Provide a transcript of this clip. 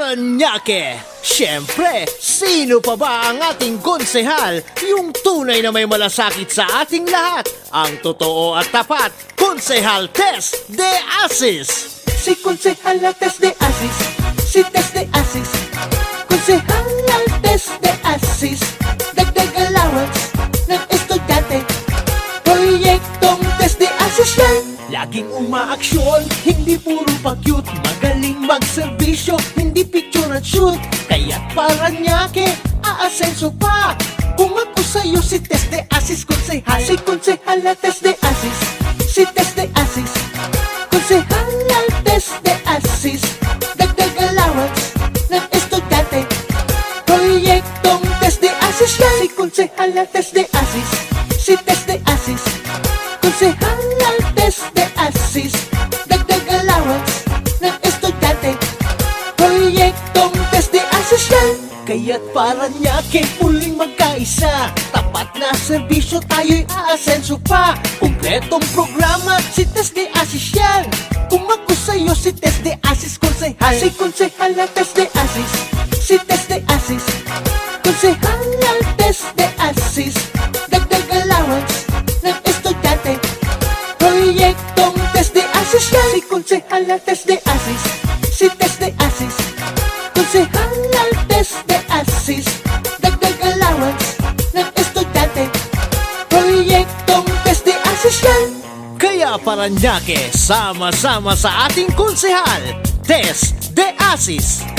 Paranaque! Siyempre, sino pa ba ang ating konsehal? Yung tunay na may malasakit sa ating lahat. Ang totoo at tapat, Konsehal Tess de Asis! Si Konsehal Tess de Asis, si Tess de Asis. Konsehal Tess de Asis, dagdag allowance ng estudyante. Proyektong Tess de Asis yan. Laging umaaksyon, hindi puro pag-cute. Magaling magserbisyo, hindi picture at shoot. Kaya't Paranaque, aasenso pa. Kung ako sa'yo si Tess de Asis, konsehal. Si Konsehal Tess de Asis, si Tess de Asis. Konsehal Tess de Asis, dagdag allowance ng estudyante. Proyektong Tess de Asis yan. Si Konsehal Tess de Asis, si Tess de Asis. Konsehal Tess de Asis, dagdag allowance ng estudyante. Proyektong Tess de Asis yan. Kaya't Paranaque muling magkaisa. Tapat na serbisyo, tayo'y aasenso pa. Kumpletong programa, si Tess de Asis yan. Kung ako sa'yo si Tess de Asis, konsehal. Si Konsehal Tess de Asis, si Tess de Asis. Konsehal Tess de Asis, dagdag allowance ng estudyante. Proyektong Tess de Asis yan. Si Konsehal Tess de Asis, si Tess de Asis. Konsehal Tess de Asis, dagdag allowance ng estudyante. Proyektong Tess de Asis yan. Kaya Paranaque, sama-sama sa ating konsehal, Tess de Asis!